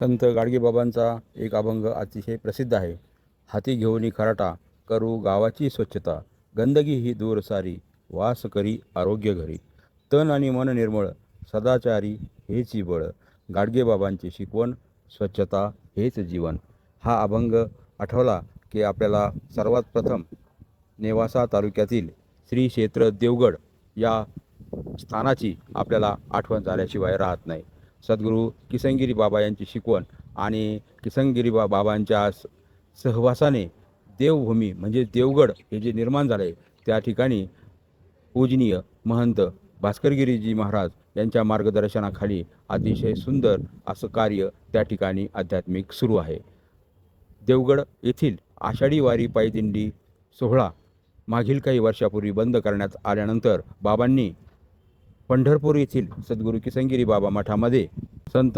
संत गाडगेबाबांचा एक अभंग अतिशय प्रसिद्ध आहे. हाती घेऊनी खराटा, करू गावाची स्वच्छता, गंदगी ही दूर सारी, वास करी आरोग्य घरी. तन आणि मन निर्मळ, सदाचारी हेची बळ, गाडगेबाबांची शिकवण, स्वच्छता हेच जीवन. हा अभंग आठवला की आपल्याला सर्वात प्रथम नेवासा तालुक्यातील श्री क्षेत्र देवगड या स्थानाची आपल्याला आठवण झाल्याशिवाय राहत नाही. सद्गुरू किसनगिरी बाबा यांची शिकवण आणि किसनगिरी बाबांच्या सहवासाने देवभूमी म्हणजे देवगड हे जे निर्माण झाले, त्या ठिकाणी पूजनीय महंत भास्करगिरीजी महाराज यांच्या मार्गदर्शनाखाली अतिशय सुंदर असं कार्य त्या ठिकाणी आध्यात्मिक सुरू आहे. देवगड येथील आषाढी वारी पायदिंडी सोहळा मागील काही वर्षापूर्वी बंद करण्यात आल्यानंतर बाबांनी पंढरपूर येथील सद्गुरू किसनगिरी बाबा मठामध्ये संत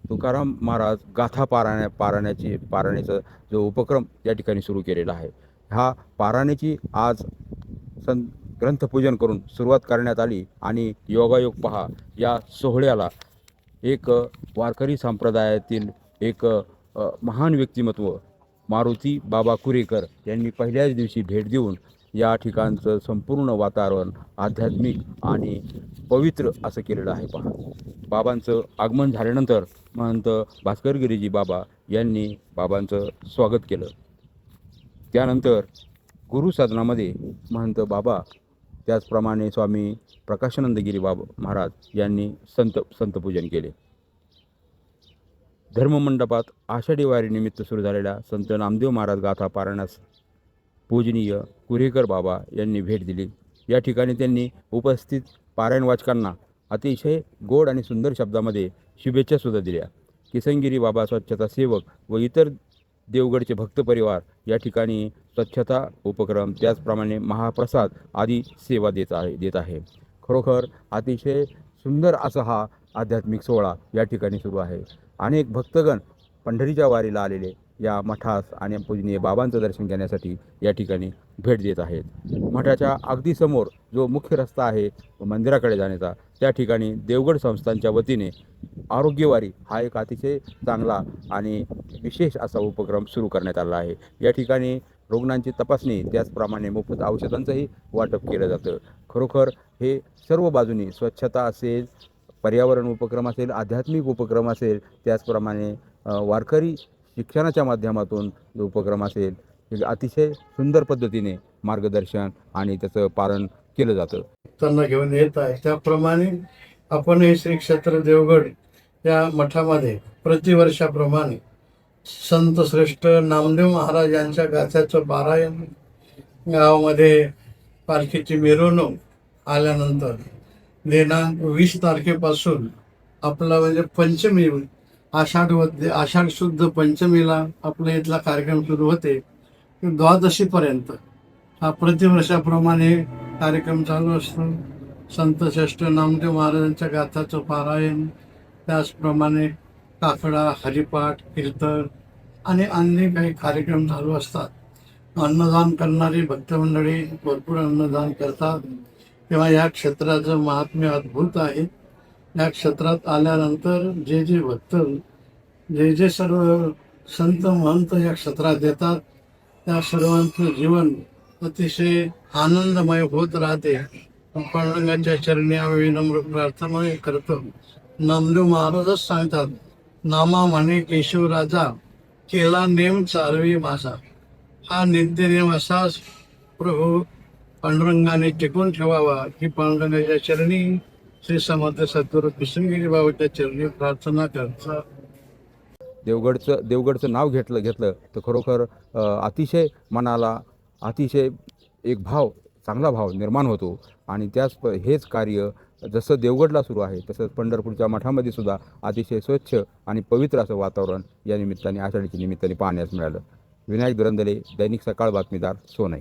तुकाराम महाराज गाथा पारायणाचा जो उपक्रम या ठिकाणी सुरू केलेला आहे. हा पारायणाची आज ग्रंथपूजन करून सुरुवात करण्यात आली आणि योगायोग पहा, या सोहळ्याला एक वारकरी संप्रदायातील एक महान व्यक्तिमत्व मारुती बाबा कुरेकर यांनी पहिल्याच दिवशी भेट देऊन या ठिकाणचं संपूर्ण वातावरण आध्यात्मिक आणि पवित्र असं केलेलं आहे. पहा, बाबांचं आगमन झाल्यानंतर महंत भास्करगिरीजी बाबा यांनी बाबांचं स्वागत केलं. त्यानंतर गुरुसाधनामध्ये महंत बाबा, त्याचप्रमाणे स्वामी प्रकाशानंदगिरी बाबा महाराज यांनी संतपूजन केले. धर्ममंडपात आषाढी वारीनिमित्त सुरू झालेल्या संत नामदेव महाराज गाथा पारायणास पूजनीय कुरेकर बाबा यांनी भेट दिली. या ठिकाणी त्यांनी उपस्थित पारायण वाचकांना अतिशय गोड आणि सुंदर शब्दामध्ये शुभेच्छासुद्धा दिल्या. किसनगिरी बाबा स्वच्छता सेवक व इतर देवगडचे भक्त परिवार या ठिकाणी स्वच्छता उपक्रम, त्याचप्रमाणे महाप्रसाद आदी सेवा देत आहे. खरोखर अतिशय सुंदर असा हा आध्यात्मिक सोहळा या ठिकाणी सुरू आहे. अनेक भक्तगण पंढरीच्या वारीला आलेले या मठास आणि पूजनीय बाबांचं दर्शन घेण्यासाठी या ठिकाणी भेट देत आहेत. मठाच्या अगदी समोर जो मुख्य रस्ता आहे मंदिराकडे जाण्याचा, त्या ठिकाणी देवगड संस्थांच्या वतीने आरोग्यवारी हा एक अतिशय चांगला आणि विशेष असा उपक्रम सुरू करण्यात आला आहे. या ठिकाणी रुग्णांची तपासणी, त्याचप्रमाणे मोफत औषधांचंही वाटप केलं जातं. खरोखर हे सर्व बाजूनी स्वच्छता असेल, पर्यावरण उपक्रम असेल, आध्यात्मिक उपक्रम असेल, त्याचप्रमाणे वारकरी शिक्षणाच्या माध्यमातून जो उपक्रम असेल, हे अतिशय सुंदर पद्धतीने मार्गदर्शन आणि त्याचं पालन केलं जातं. त्यांना घेऊन येत आहे. त्याप्रमाणे आपण हे श्री क्षेत्र देवगड या मठामध्ये प्रतिवर्षाप्रमाणे संत श्रेष्ठ नामदेव महाराज यांच्या गाथ्याचं पारायण, गावामध्ये पालखीची मिरवणूक आल्यानंतर दिनांक 20 तारखेपासून आपला म्हणजे पंचमी, आषाढ शुद्ध पंचमीला आपल्या इथला कार्यक्रम सुरू होते. द्वादशीपर्यंत हा प्रतिवर्षाप्रमाणे कार्यक्रम चालू असतो. संत श्रेष्ठ नामदेव महाराजांच्या गाथाचं पारायण, त्याचप्रमाणे काकडा, हरिपाठ, कीर्तन आणि अन्य काही कार्यक्रम चालू असतात. अन्नदान करणारी भक्तमंडळी भरपूर अन्नदान करतात. तेव्हा या क्षेत्राचं महात्म्य अद्भुत आहे. या क्षेत्रात आल्यानंतर जे जे भक्त, जे सर्व संत महंत या क्षेत्रात येतात, त्या सर्वांचं जीवन अतिशय आनंदमय होत राहते. पांडुरंगाच्या चरणी आम्ही विनम्र प्रार्थना करतो. नामदेव महाराजच सांगतात, नामा म्हणे केशवराजा, केला नेम चालवी माझा. हा नित्यनेम असाच प्रभू पांडुरंगाने टिकून ठेवावा ही पांडुरंगाच्या चरणी श्री समर्थ सद्गुरू किसनगिरी बाबाच्या चरणी प्रार्थना करतात. देवगडचं नाव घेतलं तर खरोखर अतिशय मनाला अतिशय एक चांगला भाव निर्माण होतो. आणि हेच कार्य जसं देवगडला सुरू आहे, तसंच पंढरपूरच्या मठामध्ये सुद्धा अतिशय स्वच्छ आणि पवित्र असं वातावरण या निमित्ताने, आषाढीच्या निमित्ताने पाहण्यास मिळालं. विनायक दुरंदले, दैनिक सकाळ बातमीदार, सोनई.